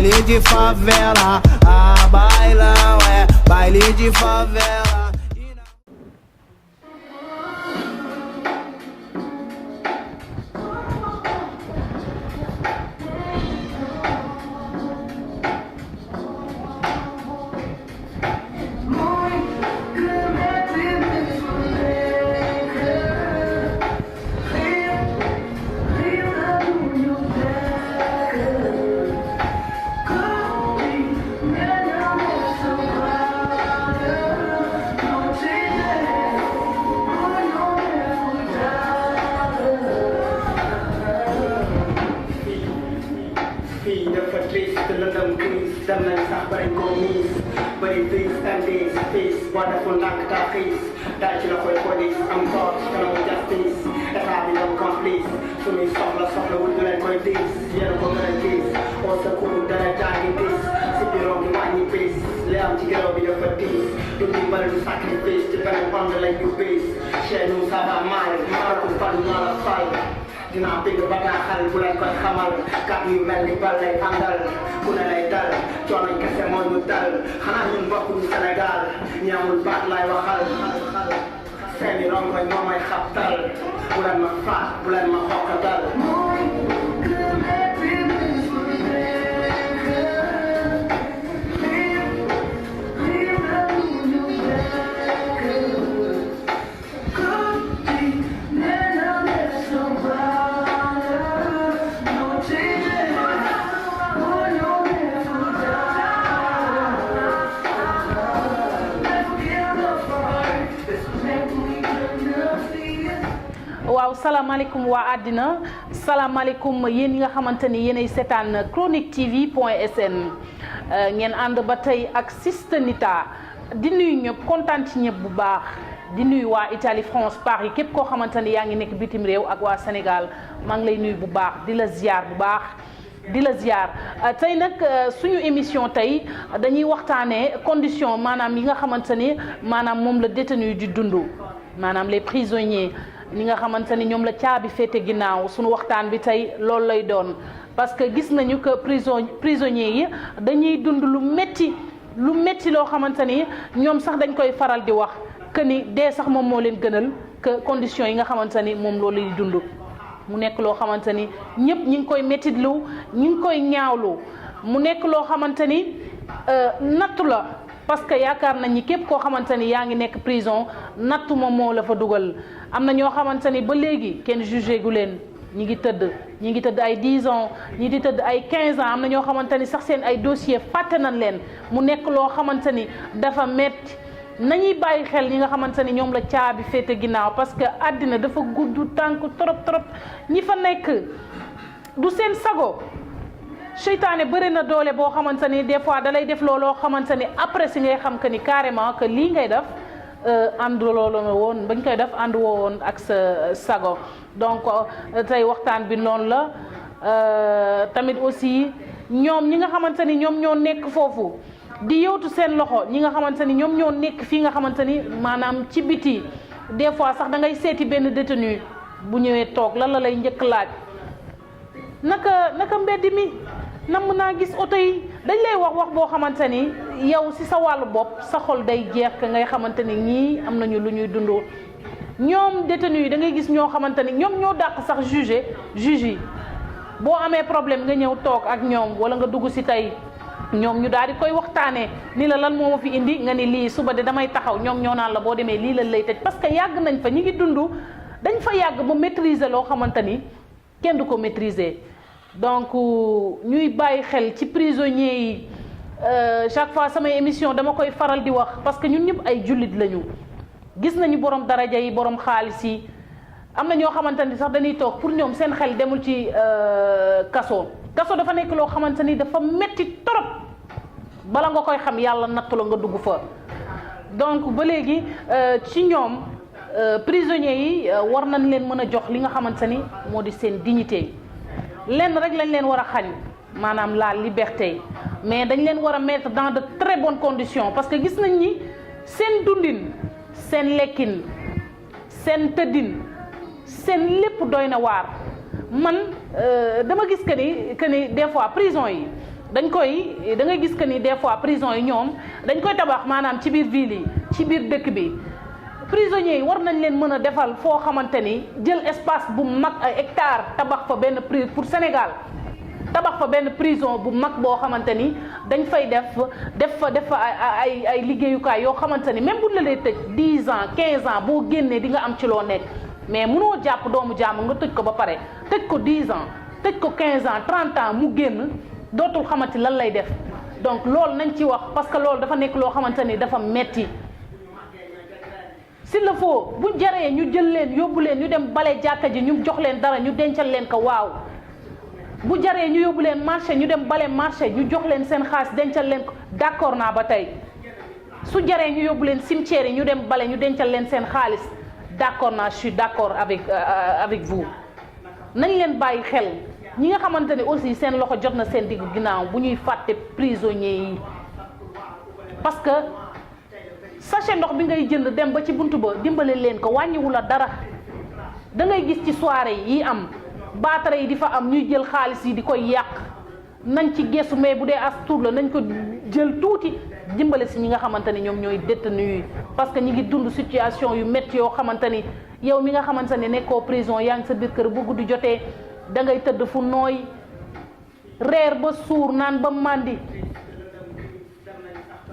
baile de favela, ah, bailão, é baile de favela. Wonderful knock that face, that you know for police, I'm God, you know justice, that I become complete. So me suffer with the like this, you know like this, also cool that I die in this, sit the wrong money face, let them together with your fatigue, do the better to sacrifice, depending on the like you face, share news about mine, Marco Fan, not a fight. Dinaa bëgg ba nga xal bu leen koy xamal kat yu mel ni bal lay àndal ku ne lay dal coono kese moo ñu dal xanaa ñun bokkuñu Sénégal ñi amul baat lay waxal seeni rongoñ moo may xabtal bu leen ma faat bu leen ma xokkatal waaw salaamaaleykum waa àddina salaamaaleykum yéen ñi nga xamante ni yéenay seetaan Chronique TV point sn ngeen ànd ba tey ak Sista Nita di nuyu ñëpp kontaan ci ñëpp bu baax di nuyu waa Italie France Paris képp koo xamante ni yaa ngi nekk bitim réew ak waa Sénégal maa ngi lay nuyu bu baax di la ziar bu baax di la ziar tey nag suñu émission tey dañuy waxtaanee condition maanaam yi nga xamante ni maanaam moom la détenu di dund maanaam les prisonniers ñi nga xamante ni ñoom la caabi féete ginnaaw suñu waxtaan bi tey loolu lay doon parce que gis nañu que prisonniers yi dañuy dund lu métti loo xamante ni ñoom sax dañ koy faral di wax que ni dee sax moom moo leen gënal que conditions yi nga xamante ni moom loolu lay dund mu nekk loo xamante ni ñëpp ñi ngi koy méttitlu ñi ngi koy ñaawlu mu nekk loo xamante ni nattu la parce que yaakaar nañ ni képp koo xamante ni yaa ngi nekk prison nattu moom moo la fa dugal am na ñoo xamante ni ba léegi kenn jugé gu leen ñi ngi tëdd ay 10 ans ñi di tëdd ay 15 ans am na ñoo xamante ni sax seen ay dossier fàtte nañ leen mu nekk loo xamante ni dafa metti nañuy bàyyi xel ñi nga xamante ni ñoom la caabi féete ginnaaw parce que àddina dafa gudd tànk trop ñi fa nekk du seen sago seytaane bëri na doole boo xamante ni des fois da lay def looloo xamante ni après si ngay xam que ni carrément que lii ngay def ànd loolu woon bañ koy def ànd woo woon ak sa sago donc tey waxtaan bi noonu la tamit aussi ñoom ñi nga xamante ni ñoom ñoo nekk foofu di yowtu seen loxo ñi nga xamante ni ñoom ñoo nekk fii nga xamante ni maanaam ci biti des fois sax da ngay seeti benn détenu bu ñëwee toog lan la lay njëkk laaj naka mbedd mi namm naa gis oto yi dañ lay wax boo xamante ni yow si sa wàllu bopp sa xol day jeex ka ngay xamante ni ñii am nañu lu ñuy dundoo ñoom détenu yi da ngay gis ñoo xamante ni ñoom ñoo dàq sax juge yi boo amee problème nga ñëw toog ak ñoom wala nga dugg si tey ñoom ñu daal di koy waxtaanee ni la lan moo ma fi indi nga ni lii suba de damay taxaw ñoom ñoo naan la boo demee lii lan lay tëj parce que yàgg nañ fa ñi ngi dund dañ fa yàgg ba maîtriser loo xamante ni kenn du ko maîtriser donc ñuy bàyyi xel ci prisonniers yi chaque fois samay émission dama koy faral di wax parce que ñun ñëpp ay jullit lañu gis nañu borom daraja yi borom xaalis yi am na ñoo xamante ni sax dañuy toog pour ñoom seen xel demul ci kaso dafa nekk loo xamante ni dafa metti trop bala nga koy xam yàlla nattu la nga dugg fa donc ba léegi ci ñoom prisonniers yi war nañ leen mën a jox li nga xamante ni moo di seen dignité lenn rek lañ leen war a xañ maanaam la liberté mais dañ leen war a mettre dans de très bonnes conditions parce que gis nañ ni seen dundin seen lekkin seen tëddin seen lépp doy na waar man dama gis que ni des fois prison yi dañ koy da ngay gis que ni des fois prison yi ñoom dañ koy tabax maanaam ci biir ville yi ci biir dëkk bi prisonniers yi war nañ leen mën a defal foo xamante ni jël espace bu mag ay hectare tabax fa benn pour Sénégal tabax fa benn prison bu mag boo xamante ni dañ fay def fa ay liggéeyukaay yoo xamante ni même bu la lay tëj 10 ans 15 ans boo génnee di nga am ci loo nekk mais mënoo jàpp doomu jàmm nga tëj ko ba pare tëj ko 10 ans tëj ko 15 ans 30 ans mu génn dootul xamante lan lay def donc loolu nañ ci wax parce que loolu dafa nekk loo xamante ni dafa metti s'il le faut bu jaree ñu jël leen yóbbu leen ñu dem bale jàkka ji ñu jox leen dara ñu dencal leen ko waaw bu jaree ñu yóbbu leen marché ñu dem bale marché ñu jox leen seen xaalis dencal leen ko d'accord naa ba tey su jaree ñu yóbbu leen cimetière yi ñu dem bale ñu dencal leen seen xaalis d'accord naa je suis d'accord avec vous nañ leen bàyyi xel ñi nga xamante ne aussi seen loxo jot na seen diggu ginnaaw bu ñuy fàtte prisonniers yi parce que sachet ndox bi ngay jënd dem ba ci buntu ba dimbale leen ko wàññiwu la dara da ngay gis ci soirée yi am baatare yi di fa am ñuy jël xaalis yi di koy yàq nañ ci gestu mais bu dee as tuut la nañ ko jël tuuti dimbale si ñi nga xamante ni ñoom ñooy détenu yi parce que ñi ngi dund situation yu métti yoo xamante ni yow mi nga xamante ne nekkoo prison yaa ngi sa biir kër bu guddi jotee da ngay tëdd fu nooy reer ba suur naan ba màndi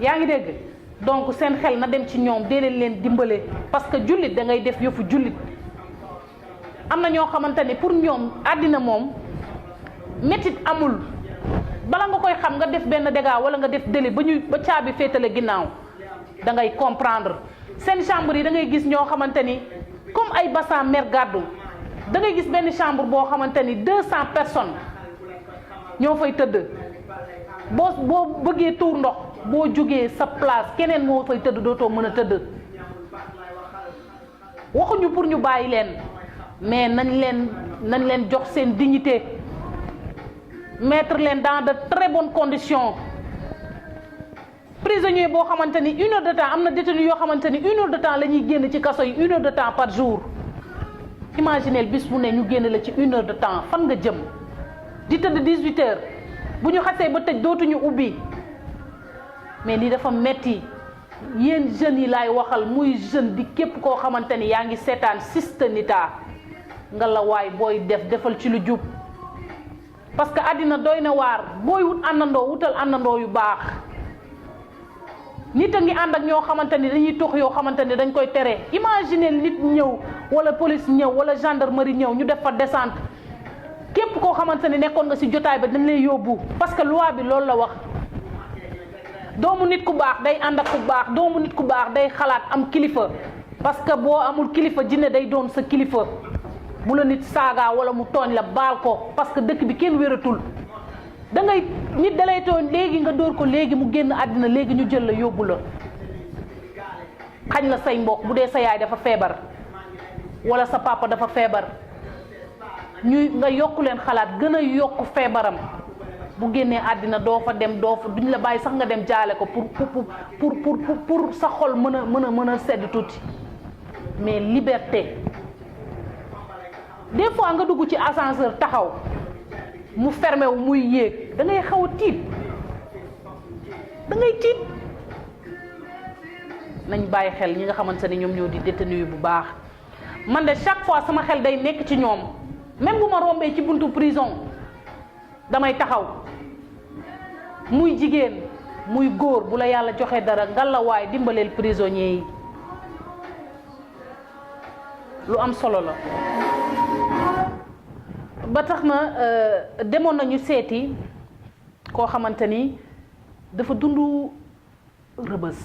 yaa ngi dégg donc seen xel na dem ci ñoom dee leen dimbale parce que jullit da ngay def yëfu jullit am na ñoo xamante ni pour ñoom àddina moom métit amul bala nga koy xam nga def benn dégât wala nga def délit ba caabi féetale ginnaaw da ngay comprendre seen chambre yi da ngay gis ñoo xamante ni comme ay bassin mer gàddu da ngay gis benn chambre boo xamante ni 200 personnes ñoo fay tëdd boo bëggee tuur ndox boo jógee sa place keneen moo fay tëdd dootoo mën a tëdd waxuñu pour ñu bàyyi leen mais nañ leen jox seen dignité mettre leen dans de très bonnes conditions prisonnier boo xamante ni 1 heure de temps am na détenu yoo xamante ni 1 heure de temps la ñuy génn ci kaso yi 1 heure de temps par jour imaginez bis bu ne ñu génn la ci 1 heure de temps fan nga jëm di tëdd 18 heures bu ñu xasee ba tëj dootuñu ubbi mais lii dafa metti yéen jeunes yi laay waxal muy jeune di képp koo xamante ni yaa ngi seetaan Sistanita nga la waay booy defal ci lu jub parce que àddina doy na waar booy wut àndandoo wutal àndandoo yu baax nit a ngi ànd ak ñoo xamante ni dañuy tux yoo xamante ni dañ koy tere imaginer nit ñëw wala police ñëw wala gendarmerie ñëw ñu def fa descente képp koo xamante ni nekkoon nga ci jotaay ba dañ lay yóbbu parce que loi bi loolu la wax doomu nit ku baax day ànd ak ku baax doomu nit ku baax day xalaat am kilifa parce que boo amul kilifa jinne day doon sa kilifa bu la nit saaga wala mu tooñ la baal ko parce que dëkk bi kenn wératul da ngay nit dalay tooñ léegi nga dóor ko léegi mu génn àddina léegi ñu jël la yóbbu la xañ la say mbokk bu dee sa yaay dafa feebar wala sa papa dafa feebar ñuy nga yokku leen xalaat gën a yokk feebaram bu génnee àddina doo fa dem duñ la bàyyi sax nga dem jaale ko pour sa xol mën a sedd tuuti mais liberté des fois nga dugg ci ascenseur taxaw mu fermé wu muy yéeg da ngay xaw a tiit da ngay tiit nañ bàyyi xel ñi nga xamante ne ñoom ñoo di détenu yi bu baax man de chaque fois sama xel day nekk ci ñoom même bu ma rombee ci buntu prison damay taxaw muy jigéen muy góor bu la yàlla joxe dara ngalawaay dimbaleel prisonniers yi lu am solo la ba tax na demoon nañu seeti koo xamante ni dafa dund rëbës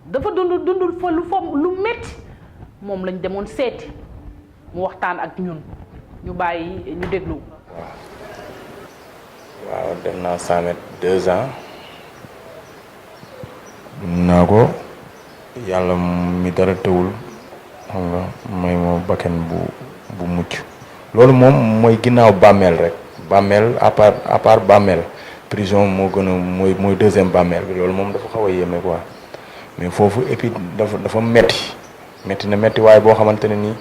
dafa dund fa lu metti moom lañ demoon seeti mu waxtaan ak ñun ñu bàyyi ñu déglu. waaw def naa 100 mètres 2 ans naa ko yàlla mi dara tëwul xam nga may moo bakken bu mucc loolu moom mooy ginnaaw bàmmeel rek bàmmeel à part bàmmeel prison moo gën a mooy deuxième bàmmeel bi loolu moom dafa xaw a yéeme quoi mais foofu et puis dafa metti waaye boo xamante ne nii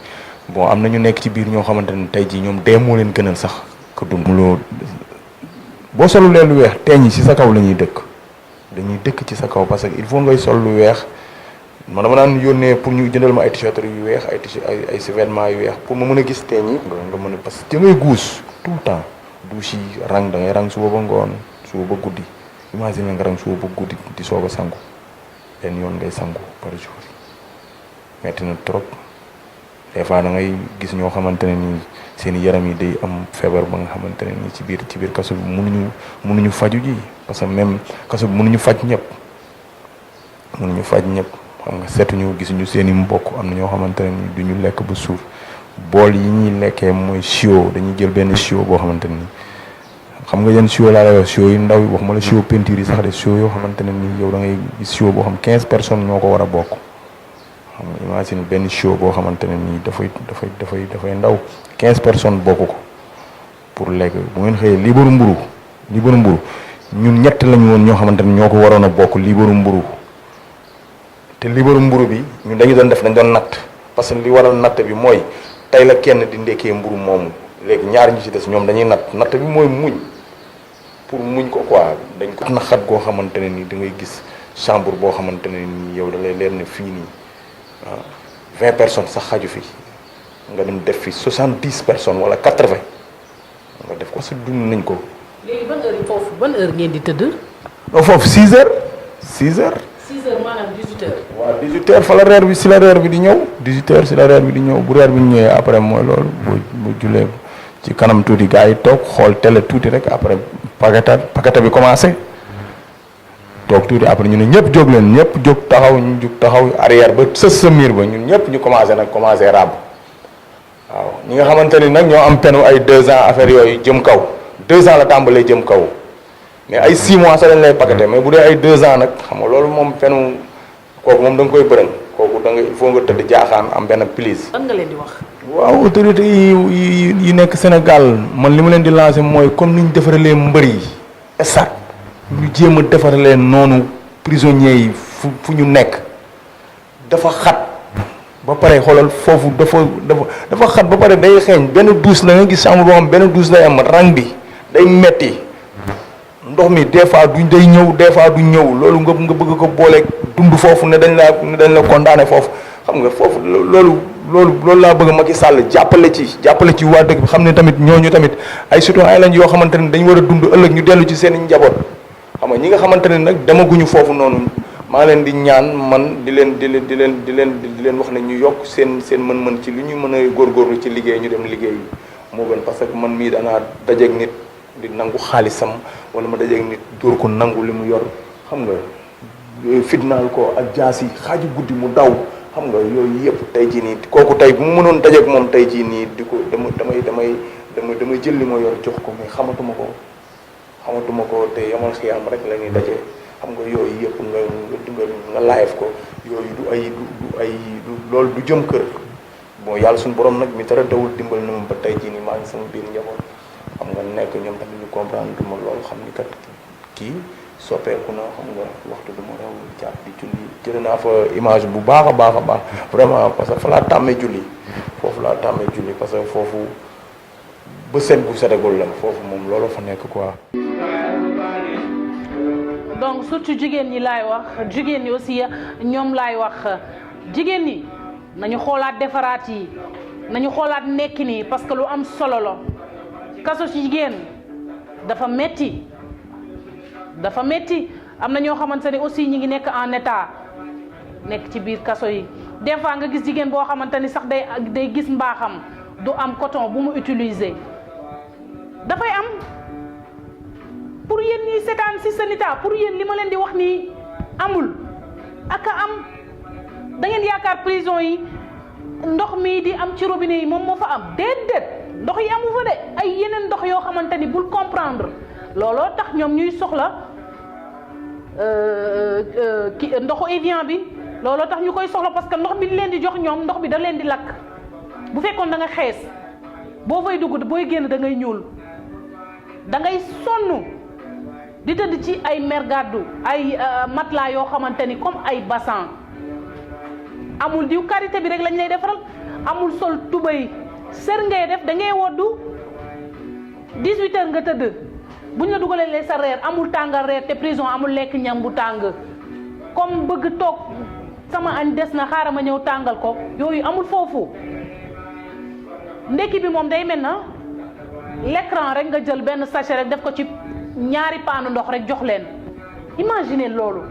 bon am na ñu nekk ci biir ñoo xamante ne tey jii ñoom dee moo leen gënal sax ko dund loo boo solulee lu weex teeñ yi ci sa kaw la ñuy dëkk dañuy dëkk ci sa kaw parce que il faut ngay sol lu weex man dama naan yónnee pour ñu jëndal ma ay t-shirt yu weex ay t-shirt ay vêtements yu weex pour ma mën a gis teeñ yi nga mën a parce que da ngay guus tout le temps douche yi rang da ngay rang suba ba ngoon suba ba guddi imagine nga rang suba ba guddi di soog a sangu benn yoon ngay sangu par jour metti na trop des fois da ngay gis ñoo xamante ne nii seen yaram yi day am feebar ba nga xamante ne nii ci biir kaso bi mënuñu faju ji parce que même kaso bi mënuñu faj ñëpp xam nga seetuñu gisuñu seen i mbokk am na ñoo xamante ne nii duñu lekk ba suur bool yi ñuy lekkee mooy sio dañuy jël benn sio boo xamante ne nii xam nga yenn sio laa lay wax sio yu ndaw yi wax ma la sio peinture yi sax de sio yoo xamante ne nii yow da ngay gis sio boo xam 15 personnes ñoo ko war a bokk xam nga imagine benn sio boo xamante ne nii dafay ndaw 15 personnes bokk ko pour lekk bu ngeen xëyee liibaru mburu ñun ñett lañu woon ñoo xamante ne ñoo ko waroon a bokk liibaru mburu te liibaru mburu bi ñun dañ doon natt parce que li waral natt bi mooy tey la kenn di ndekkee mburu moomu léegi ñaar ñu ci des ñoom dañuy natt bi mooy muñ pour muñ ko quoi dañ ko naxat goo xamante ne nii da ngay gis chambre boo xamante ne nii yow da lay leer ne fii nii 20 personnes sax xaju fi nga dem def fi 70 personnes wala 80 nga def ko sa dund nañ ko. léegi ban heure ngeen di tëdd. non foofu 6 heures. 6 heures maanaam 18 heures. waaw 18 heures fa la reer bi si la reer bi di ñëw 18 heures si la reer bi di ñëw bu reer bi ñëwee après mooy loolu bu julee ci kanam tuuti gars yi toog xool télé tuuti rek après paqueta bi commencé toog tuuti après ñu ne ñëpp jóg leen ñëpp jóg taxaw arrière ba sës sa miir ba ñun ñëpp ñu commencé ràbb waaw ñi nga xamante ni nag ñoo am penu ay 2 ans affaire yooyu jëm kaw 2 ans la tàmbalee jëm kaw mais ay 6 mois sax lañ lay paqueté mais bu dee ay 2 ans nag xam nga loolu moom penu kooku moom da nga koy bërëng kooku da nga il faut nga tëdd jaaxaan am benn prise. lan nga leen di wax. waaw autorité yi nekk Sénégal man li ma leen di lancer mooy comme ni ñu defaralee mbër yi estat ñu jéem a defaralee noonu prisonniers yi fu ñu nekk dafa xat ba pare xoolal foofu dafa xat ba pare day xeeñ benn douche la nga gis chambre boo xam benn douche lay am rang bi day metti ndox mi des fois duñ day ñëw des fois du ñëw loolu nga bëgg ko booleeg dund foofu ne dañ la condamné foofu xam nga foofu loolu laa bëgg Macky Sall jàppale ci waa dëkk bi xam ne tamit ñooñu tamit ay citoyen lañ yoo xamante ne dañu war a dund ëllëg ñu dellu ci seen i njaboot xam nga ñi nga xamante ne nag demaguñu foofu noonu maa leen di ñaan man di leen wax ne ñu yokk seen mën-mën ci lu ñu mën a góorgóorlu ci liggéey ñu dem liggéey moo gën parce que man mii danaa dajeeg nit di nangu xaalisam wala ma dajeeg nit dóor ko nangu li mu yor xam nga fitnaal ko ak jaas yi xaaju guddi mu daw xam nga yooyu yëpp tey jii nii kooku tey bu mu mënoon dajeeg moom tey jii nii di ko damay jël li ma yor jox ko mais xamatuma ko te yamal xiyam rek la ñuy dajee xam nga yooyu yëpp nga live ko yooyu du ay loolu du jëm kër bon yàlla suñu borom nag mi dara dawul dimbal na ma ba tey jii nii maa ngi sama biir njaboot xam nga nekk ñoom tamit ñu comprendre ma loolu xam ni kat kii soppeeku na xam nga waxtu du ma rew jàpp di julli jël naa fa image bu baax a baax vraiment parce que fa laa tàmmee julli foofu laa tàmmee julli parce que foofu ba set bu setagul la foofu moom loolu fa nekk quoi. donc surtout jigéen ñi laay wax jigéen ñi aussi ñoom laay wax jigéen ñi nañu xoolaat defaraat yi nañu xoolaat nekkin yi parce que lu am solo la kaso ci jigéen dafa metti am na ñoo xamante ne aussi ñi ngi nekk en état nekk ci biir kaso yi des fois nga gis jigéen boo xamante ni sax day gis mbaaxam du am coton bu mu utiliser dafay am pour yéen ñi seetaan si Sanita pour yéen li ma leen di wax nii amul aka am da ngeen yaakaar prison yi ndox mi di am ci robinet yi moom moo fa am déedéet ndox yi amu fa de ay yeneen ndox yoo xamante ni bul comprendre looloo tax ñoom ñuy soxla ndoxu Evian bi looloo tax ñu koy soxla parce que ndox bi leen di jox ñoom ndox bi da leen di lakk bu fekkoon da nga xees boo fay dugg booy génn da ngay ñuul da ngay sonn di tëdd ci ay mergaddu ay matelas yoo xamante ni comme ay bassan amul diw karité bi rek lañ lay defaral amul sol tubay sër ngay def da ngay woddu 18 heures nga tëdd buñ la dugalee sa reer amul tàngal reer te prison amul lekk ñam bu tàng comme bëgg toog sama añ des na xaaral ma ñëw tàngal ko yooyu amul foofu. ndekki bi moom day mel na l'écran rek nga jël benn sachet rek def ko ci ñaari paanu ndox rek jox leen imaginer loolu.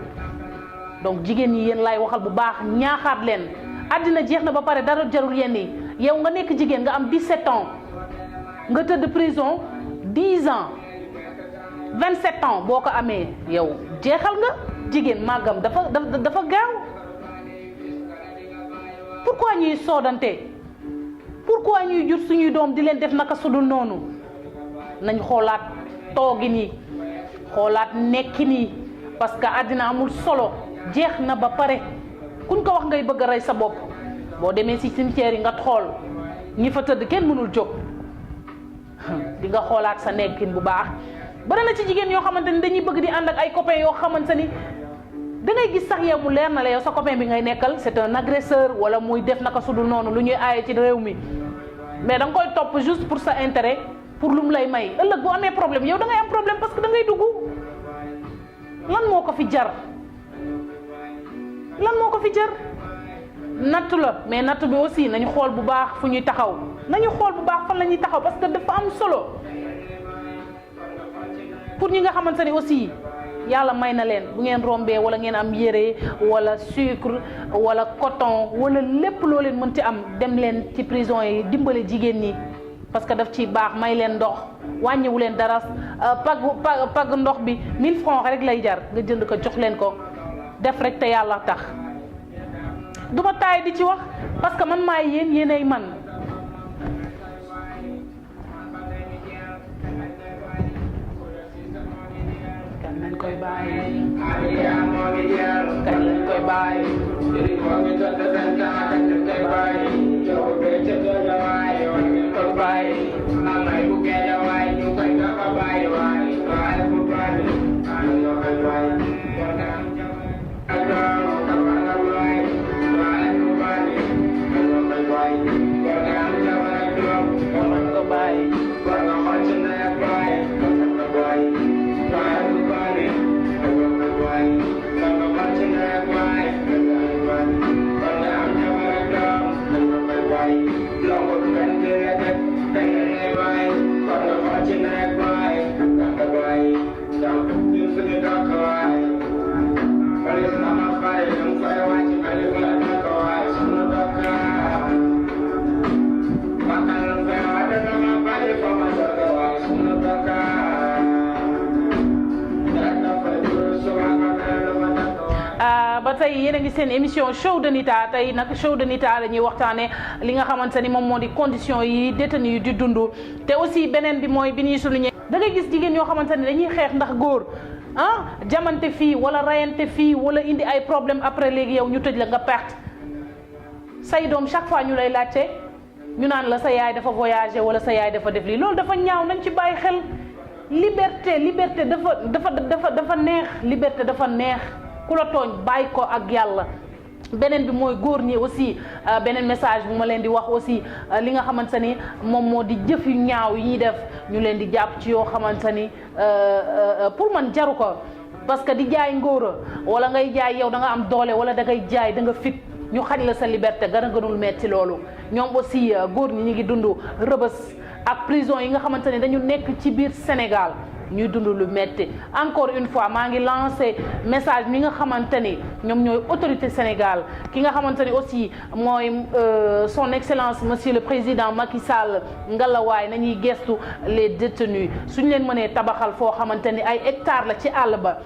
donc jigéen ñi yéen laay waxal bu baax ñaaxaat leen àddina jeex na ba pare dara jarul yenn yi yow nga nekk jigéen nga am 17 ans nga tëdd prison 10 ans 27 ans boo ko amee yow jeexal nga jigéen màggam dafa gaaw. pourquoi ñuy soodante pourquoi ñuy jur suñuy doom di leen def naka sudul noonu nañ xoolaat toogin yi xoolaat nekkin yi parce que àddina amul solo. jeex na ba pare kuñ ko wax ngay bëgg a rey sa bopp boo demee ci cimetière yi nga xool ñi fa tëdd kenn mënul jóg di nga xoolaat sa nekkin bu baax. bari na ci jigéen yoo xamante ni dañuy bëgg di ànd ak ay copains yoo xamante ni da ngay gis sax yow mu leer na la yow sa copain bi ngay nekkal c'est un agresseur wala muy def naka sudul noonu lu ñuy aaye ci réew mi mais da nga koy topp juste pour sa intérêt pour lu mu lay may ëllëg bu amee problème yow da ngay am problème parce que da ngay dugg lan moo ko fi jar. lan moo ko fi jër nattu la mais nattu bi aussi nañu xool bu baax fu ñuy taxaw nañu xool bu baax fan la ñuy taxaw parce que dafa am solo pour ñi nga xamante ni aussi yàlla may na leen bu ngeen rombee wala ngeen am yére wala sucre wala coton wala lépp loo leen mënti am dem leen ci prison yi dimbale jigéen ñi parce que daf ci baax may leen ndox wàññiwu leen dara pag ndox bi 1000 francs rek lay jar nga jënd ko jox leen ko def rek te yàlla tax duma taay di ci wax parce que man maay yéen yéenay man. kan lañ koy bàyyi. kan lañ koy bàyyi. ba tey yéen a ngi seen émission show de Nita tey nag show de Nita la ñuy waxtaane li nga xamante ni moom moo di condition yi détenu yi di dund te aussi beneen bi mooy bi ñuy souligner da ngay gis jigéen yoo xamante ni dañuy xeex ndax góor jamante fii wala rayante fii wala indi ay problème après léegi yow ñu tëj la nga perte say doom chaque fois ñu lay laajte ñu naan la sa yaay dafa voyager wala sa yaay dafa def lii loolu dafa ñaaw nañ ci bàyyi xel liberté dafa neex liberté dafa neex ku la tooñ bàyyi ko ak yàlla. beneen bi mooy góor ñi aussi beneen message bu ma leen di wax aussi li nga xamante ni moom moo di jëf yu ñaaw yi ñuy def ñu leen di jàpp ci yoo xamante ni pour man jaru ko parce que di jaay ngóora wala ngay jaay yow da nga am doole wala da ngay jaay da nga fit ñu xañ la sa liberté gën a gënul metti loolu ñoom aussi góor ñi ñu ngi dund rëbës ak prison yi nga xamante ni dañu nekk ci biir Sénégal ñuy dund lu metti encore une fois maa ngi lancé message mi nga xamante ni ñoom ñooy autorité Sénégal ki nga xamante ni aussi mooy son excellence monsieur le président Macky Sall ngalawaay nañuy gestu les détenus suñ leen mënee tabaxal foo xamante ni ay hectares la ci àll ba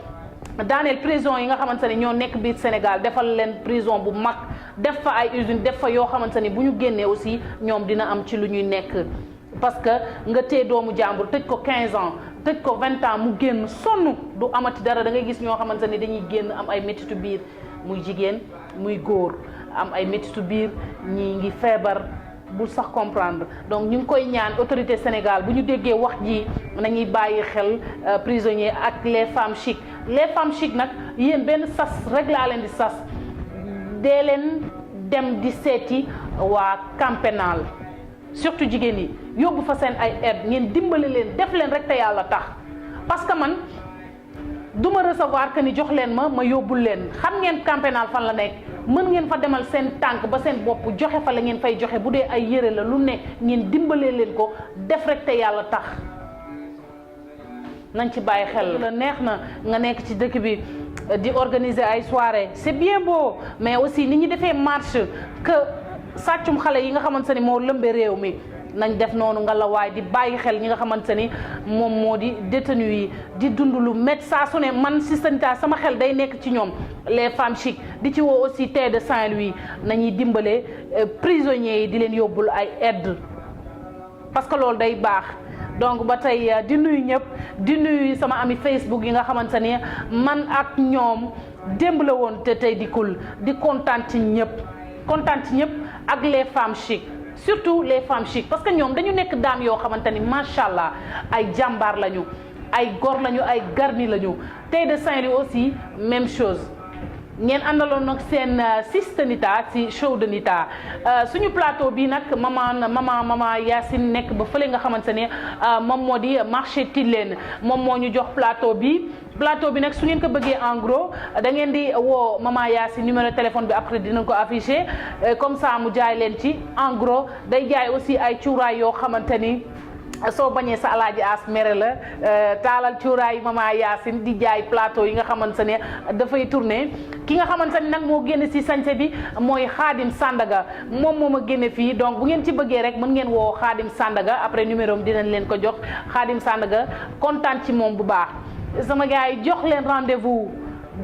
daaneel prison yi nga xamante ni ñoo nekk biir Sénégal defal leen prison bu mag def fa ay usine def fa yoo xamante ni bu ñu génnee aussi ñoom dina am ci lu ñuy nekk parce que nga tee doomu jàmbur tëj ko 15 ans tëj ko 20 ans mu génn sonn du amati dara da ngay gis ñoo xamante ni dañuy génn am ay métitu biir muy jigéen muy góor am ay métitu biir ñii ngi feebar bu sax comprendre donc ñu ngi koy ñaan autorité Sénégal bu ñu déggee wax ji nañuy bàyyi xel prisonniers ak les femmes chic nag yéen benn sas rek laa leen di sas dee leen dem di seeti waa camp pénal surtout jigéen yi yóbbu fa seen ay aide ngeen dimbali leen def leen rek te yàlla tax parce que man du ma recevoir que ni jox leen ma yóbbul leen. xam ngeen camp pénal fan la nekk mën ngeen fa demal seen tànk ba seen bopp joxe fa la ngeen fay joxe bu dee ay yére la lu ne ngeen dimbalee leen ko def rek te yàlla tax nañ ci bàyyi xel. la neex na nga nekk ci dëkk bi di organiser ay soirée c'est bien beau mais aussi ni ñu defee marche que sàccum xale yi nga xamante ni moo lëmbe réew mi nañ def noonu nga la waay di bàyyi xel ñi nga xamante ni moom moo di détenu yi di dund lu métti saa su ne man Sister Nita sama xel day nekk ci ñoom les femmes chic di ci woo aussi Tay de Saint-Louis nañuy dimbale prisonniers yi di leen yóbbul ay aide parce que loolu day baax. donc ba tey di nuyu ñëpp di nuyu sama ami Facebook yi nga xamante ni man ak ñoom démb la woon te tey dikkul di kontaan ci ñëpp ak les femmes chic surtout les femmes chic parce que ñoom dañu nekk daam yoo xamante ni macha allah ay jàmbaar lañu ay gor lañu ay garni lañu Tay de Saint-Louis aussi même chose. ngeen àndaloon nag seen Sister Nita ci show de Nita suñu plateau bi nag mama Yacine nekk ba fële nga xamante ne moom moo di marché Tilène moom moo ñu jox plateau bi nag su ngeen ko bëggee en gros da ngeen di woo mama Yacine numéro téléphone bi après dinañ ko affiché comme ça mu jaay leen ci en gros day jaay aussi ay cuuraay yoo xamante ni soo bañee sa alaaji as mere la taalal cuuraay mama Yacine di jaay plateau yi nga xamante ne dafay tourné ki nga xamante ne nag moo génne ci sañse bi mooy Khadim Sandaga moom moo ma génne fii donc bu ngeen ci bëggee rek mën ngeen woo Khadim Sandaga après numéro am dinañ leen ko jox Khadim Sandaga kontaan ci moom bu baax sama gars yi jox leen rendez-vous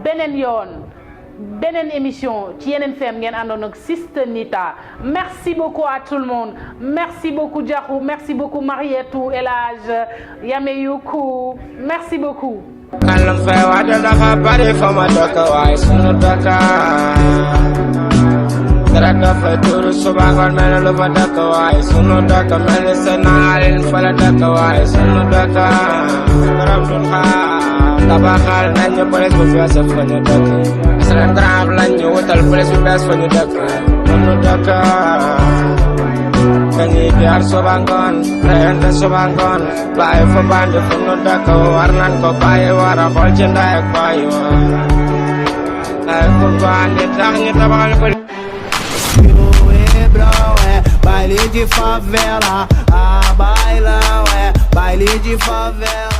beneen yoon beneen émission ci yeneen fem ngeen àndoon ak Sister Nita merci beaucoup à tout le monde merci beaucoup Diakhou merci beaucoup Marietou El Hadj Yameyuku merci beaucoup kalam fay waade dafa bari fa ma dëkk waaye sunu dëkk dara dafa tuuru suba ngoon mel lu fa dëkk waaye sunu dëkk mel ni Sénégal fa la dëkk waaye sunu dëkk garam dun xaar tabaxal nañ ñu police bu fees fa ñu dëkk Sren grave lañ ñu wutal police bu bees fa ñu dëkk sunu dëkk dañuy jaar suba ngoon reyante suba ngoon bàyyi fa bandi fu ñu dëkk war nañ ko bàyyi war a xool ci ndaay ak bàyyi ay ku bandi tax ñu tabaxal ko baile de favela, bailão baile de favela.